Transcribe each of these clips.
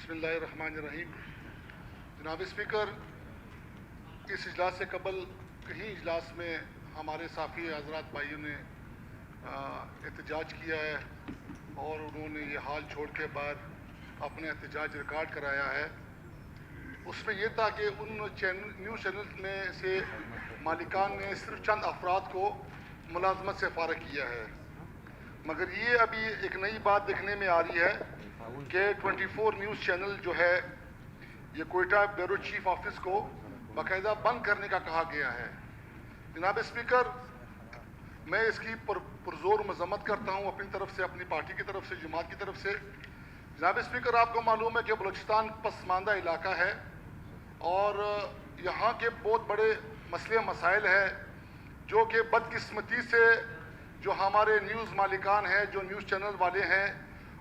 بسم اللہ الرحمن الرحیم. جناب اسپیکر، اس اجلاس سے قبل کہیں اجلاس میں ہمارے صحافی حضرات بھائیوں نے احتجاج کیا ہے اور انہوں نے یہ حال چھوڑ کے بعد اپنے احتجاج ریکارڈ کرایا ہے. اس میں یہ تھا کہ ان نیوز چینل میں سے مالکان نے صرف چند افراد کو ملازمت سے فارغ کیا ہے، مگر یہ ابھی ایک نئی بات دیکھنے میں آ رہی ہے کہ 24 نیوز چینل جو ہے یہ کوئٹہ بیورو چیف آفس کو باقاعدہ بند کرنے کا کہا گیا ہے. جناب اسپیکر، میں اس کی پرزور مذمت کرتا ہوں اپنی طرف سے، اپنی پارٹی کی طرف سے، جماعت کی طرف سے. جناب اسپیکر، آپ کو معلوم ہے کہ بلوچستان پسماندہ علاقہ ہے اور یہاں کے بہت بڑے مسئلے مسائل ہیں جو کہ بدقسمتی سے جو ہمارے نیوز مالکان ہیں، جو نیوز چینل والے ہیں،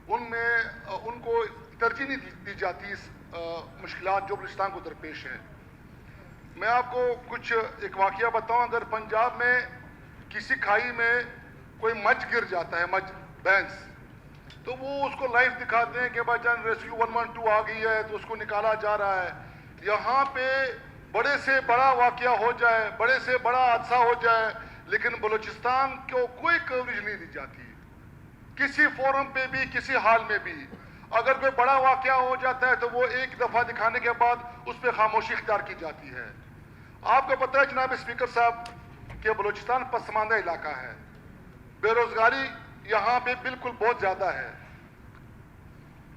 ان کو ترجیح نہیں دی جاتی اس مشکلات جو بلوچستان کو درپیش ہیں. میں آپ کو ایک واقعہ بتاؤں. اگر پنجاب میں کسی کھائی میں کوئی مچھ گر جاتا ہے، مچھ بینس، تو وہ اس کو لائیو دکھاتے ہیں کہ بھائی جان ریسکیو 112 آ گئی ہے تو اس کو نکالا جا رہا ہے. یہاں پہ بڑے سے بڑا واقعہ ہو جائے، بڑے سے بڑا حادثہ ہو جائے، لیکن بلوچستان کو کوئی کوریج نہیں دی جاتی. کسی فورم پہ بھی، کسی حال میں بھی اگر کوئی بڑا واقعہ ہو جاتا ہے تو وہ ایک دفعہ دکھانے کے بعد اس پہ خاموشی اختیار کی جاتی ہے. آپ کو پتہ ہے جناب اسپیکر صاحب کہ بلوچستان پسماندہ علاقہ ہے، بے روزگاری یہاں پہ بالکل بہت زیادہ ہے.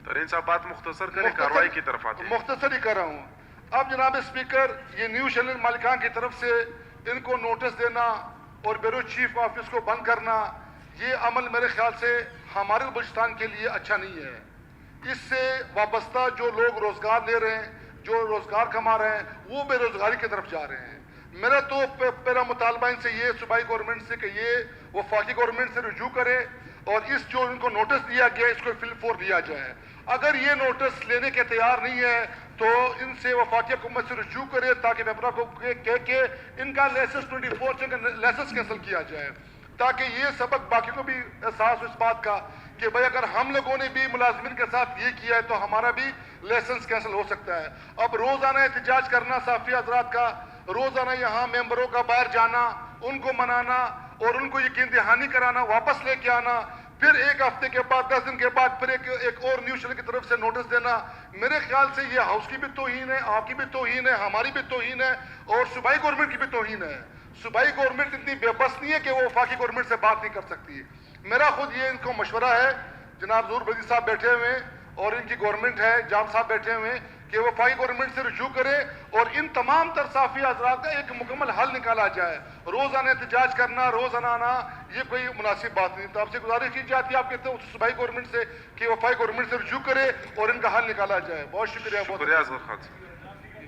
ترین صاحب بات مختصر کریں، کارروائی کی طرف آتے ہیں. مختصر ہی کر رہا ہوں. اب جناب اسپیکر، یہ نیوز چینل مالکان کی طرف سے ان کو نوٹس دینا اور بیورو چیف آفس کو بند کرنا، یہ عمل میرے خیال سے ہمارے بلوچستان کے لیے اچھا نہیں ہے. اس سے وابستہ جو لوگ روزگار لے رہے ہیں، جو روزگار کما رہے ہیں، وہ بے روزگاری کی طرف جا رہے ہیں. میرا تو پہلا مطالبہ ان سے یہ صوبائی گورنمنٹ سے کہ یہ وفاقی گورنمنٹ سے رجوع کرے اور اس جو ان کو نوٹس دیا گیا اس کو فل فور دیا جائے. اگر یہ نوٹس لینے کے تیار نہیں ہے تو ان سے وفاقی حکومت سے رجوع کرے تاکہ ویپرا کو کہہ کے ان کا لائسنس 24 کا لائسنس کینسل کیا جائے، تاکہ یہ سبق باقی کو بھی احساس ہو اس بات کا کہ بھائی اگر ہم لوگوں نے بھی ملازمین کے ساتھ یہ کیا ہے تو ہمارا بھی لائسنس کینسل ہو سکتا ہے. اب روزانہ احتجاج کرنا صحافی حضرات کا، روزانہ یہاں ممبروں کا باہر جانا، ان کو منانا اور ان کو یقین دہانی کرانا، واپس لے کے آنا، پھر ایک ہفتے کے بعد 10 دن کے بعد پھر ایک اور نیوز چینل کی طرف سے نوٹس دینا، میرے خیال سے یہ ہاؤس کی بھی توہین ہے، آپ کی بھی توہین ہے، ہماری بھی توہین ہے اور صوبائی گورنمنٹ کی بھی توہین ہے. صوبائی گورنمنٹ اتنی بے بس نہیں ہے کہ وہ وفاقی گورنمنٹ سے بات نہیں کر سکتی. میرا خود یہ ان کو مشورہ ہے، جناب ظہور بدیع صاحب بیٹھے ہوئے ہیں اور ان کی گورنمنٹ ہے، جام صاحب بیٹھے ہوئے ہیں، کہ وہ وفاقی گورنمنٹ سے رجوع کرے اور ان تمام تر صحافی حضرات کا ایک مکمل حل نکالا جائے. روزانہ احتجاج کرنا، روزانہ آنا، یہ کوئی مناسب بات نہیں. تو آپ سے گزارش کی جاتی ہے آپ کہتے ہیں صوبائی گورنمنٹ سے کہ وفاقی گورنمنٹ سے رجوع کرے اور ان کا حل نکالا جائے. بہت شکریہ. شکریہ اظہر خان صاحب.